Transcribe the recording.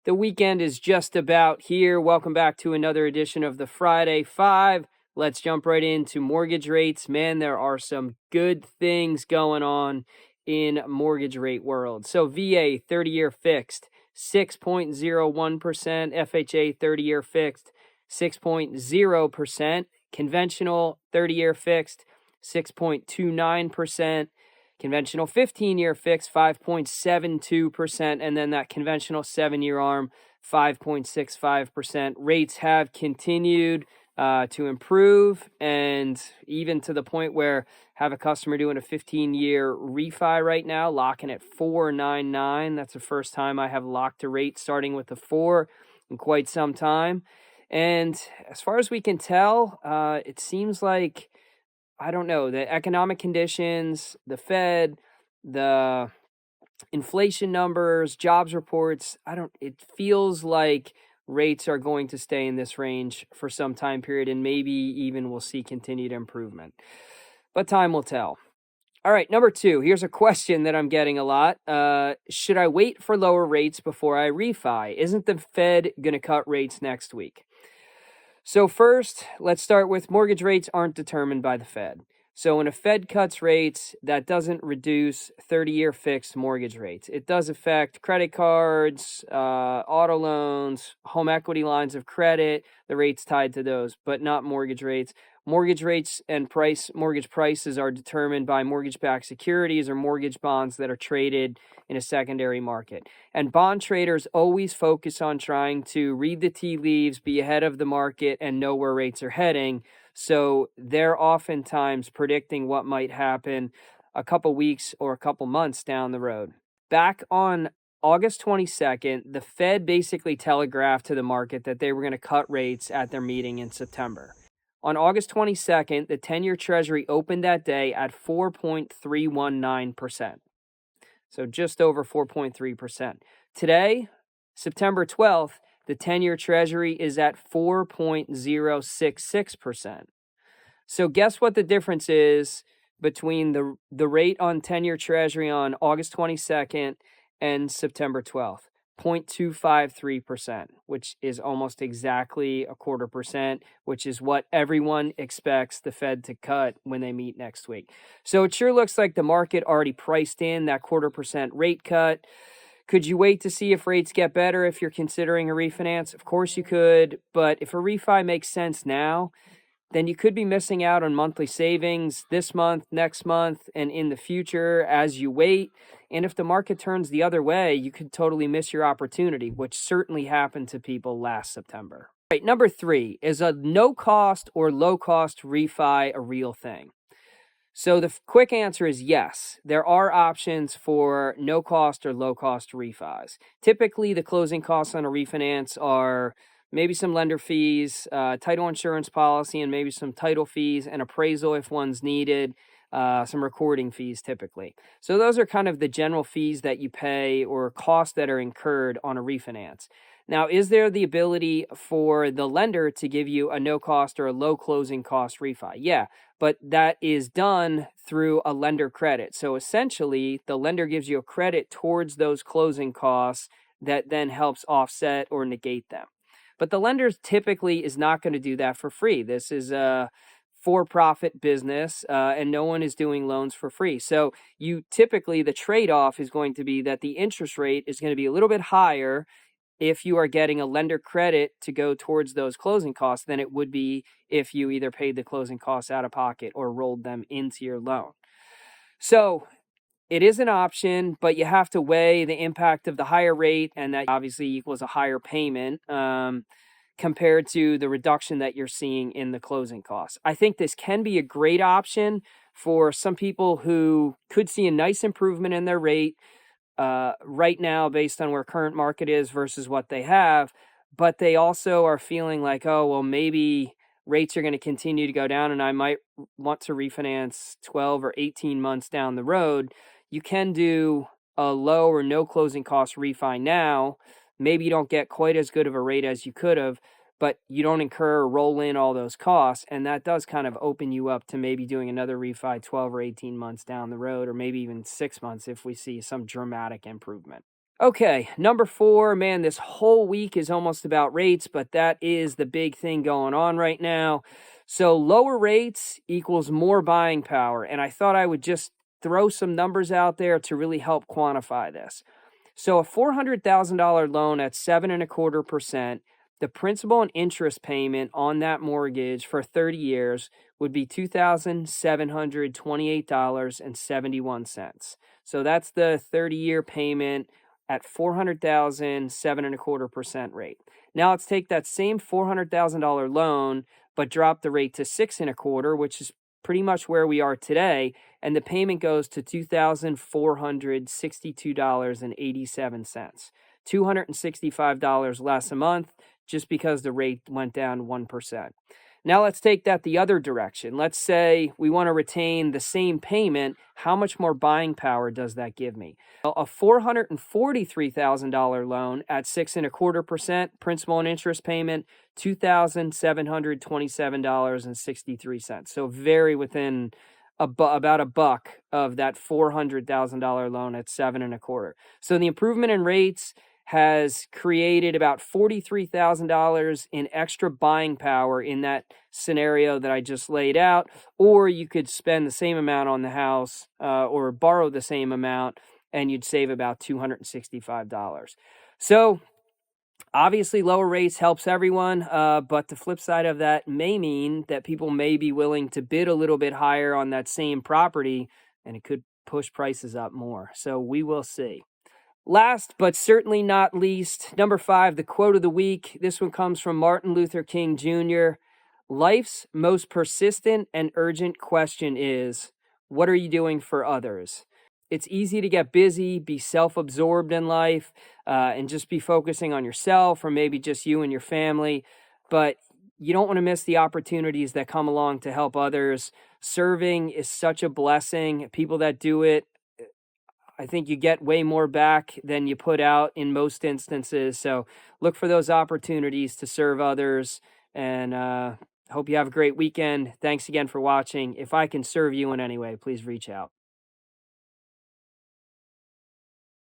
The weekend is just about here. Welcome back to another edition of the Friday Five. Let's jump right into mortgage rates. Man, there are some good things going on in mortgage rate world. So VA 30-year fixed, 6.01%. FHA 30-year fixed, 6.0%. Conventional 30-year fixed, 6.29%. Conventional 15-year fixed, 5.72%, and then that conventional 7-year ARM, 5.65%. Rates have continued to improve, and even to the point where have a customer doing a 15-year refi right now, locking at 4.99. That's the first time I have locked a rate starting with a 4 in quite some time. And as far as we can tell, it seems like, I don't know, the economic conditions, the Fed, the inflation numbers, jobs reports, it feels like rates are going to stay in this range for some time period, and maybe even we'll see continued improvement. But time will tell. All right, number 2, here's a question that I'm getting a lot. Should I wait for lower rates before I refi? Isn't the Fed going to cut rates next week? So first, let's start with mortgage rates aren't determined by the Fed. So when a Fed cuts rates, that doesn't reduce 30-year fixed mortgage rates. It does affect credit cards, auto loans, home equity lines of credit, the rates tied to those, but not mortgage rates. Mortgage rates and mortgage prices are determined by mortgage-backed securities or mortgage bonds that are traded in a secondary market. And bond traders always focus on trying to read the tea leaves, be ahead of the market, and know where rates are heading. So they're oftentimes predicting what might happen a couple weeks or a couple months down the road. Back on August 22nd, the Fed basically telegraphed to the market that they were going to cut rates at their meeting in September. On August 22nd, the 10-year Treasury opened that day at 4.319%. So just over 4.3%. Today, September 12th, the 10-year Treasury is at 4.066%. So guess what the difference is between the rate on 10-year Treasury on August 22nd and September 12th? 0.253%, which is almost exactly 0.25%, which is what everyone expects the Fed to cut when they meet next week. So it sure looks like the market already priced in that 0.25% rate cut. Could you wait to see if rates get better if you're considering a refinance? Of course you could, but if a refi makes sense now, then you could be missing out on monthly savings this month, next month, and in the future as you wait. And if the market turns the other way, you could totally miss your opportunity, which certainly happened to people last September. All right, number 3, is a no-cost or low-cost refi a real thing? So the quick answer is yes. There are options for no-cost or low-cost refis. Typically, the closing costs on a refinance are maybe some lender fees, title insurance policy, and maybe some title fees and appraisal if one's needed, some recording fees typically. So those are kind of the general fees that you pay or costs that are incurred on a refinance. Now, is there the ability for the lender to give you a no-cost or a low closing cost refi? Yeah, but that is done through a lender credit. So essentially, the lender gives you a credit towards those closing costs that then helps offset or negate them. But the lender typically is not going to do that for free. This is a for-profit business, and no one is doing loans for free. So the trade-off is going to be that the interest rate is going to be a little bit higher if you are getting a lender credit to go towards those closing costs than it would be if you either paid the closing costs out of pocket or rolled them into your loan. So it is an option, but you have to weigh the impact of the higher rate, and that obviously equals a higher payment compared to the reduction that you're seeing in the closing costs. I think this can be a great option for some people who could see a nice improvement in their rate right now based on where current market is versus what they have, but they also are feeling like, oh, well, maybe rates are going to continue to go down and I might want to refinance 12 or 18 months down the road. You can do a low or no closing cost refi now. Maybe you don't get quite as good of a rate as you could have, but you don't incur or roll in all those costs. And that does kind of open you up to maybe doing another refi 12 or 18 months down the road, or maybe even 6 months if we see some dramatic improvement. Okay, number 4, man, this whole week is almost about rates, but that is the big thing going on right now. So lower rates equals more buying power, and I thought I would just throw some numbers out there to really help quantify this. So a $400,000 loan at 7.25%, the principal and interest payment on that mortgage for 30 years would be $2,728.71. So that's the 30-year payment at 400,000, 7.25% rate. Now let's take that same $400,000 loan, but drop the rate to 6.25, which is pretty much where we are today, and the payment goes to $2,462.87. $265 less a month just because the rate went down 1%. Now let's take that the other direction. Let's say we want to retain the same payment. How much more buying power does that give me? Well, a $443,000 loan at 6.25% principal and interest payment, $2,727.63. So very within about a buck of that $400,000 loan at 7.25. So the improvement in rates has created about $43,000 in extra buying power in that scenario that I just laid out. Or you could spend the same amount on the house or borrow the same amount, and you'd save about $265. So obviously, lower rates helps everyone, but the flip side of that may mean that people may be willing to bid a little bit higher on that same property, and it could push prices up more. So we will see. Last but certainly not least, number 5, the quote of the week. This one comes from Martin Luther King Jr. Life's most persistent and urgent question is, what are you doing for others? It's easy to get busy, be self-absorbed in life, and just be focusing on yourself or maybe just you and your family. But you don't want to miss the opportunities that come along to help others. Serving is such a blessing. People that do it, I think you get way more back than you put out in most instances. So look for those opportunities to serve others, and hope you have a great weekend. Thanks again for watching. If I can serve you in any way, please reach out.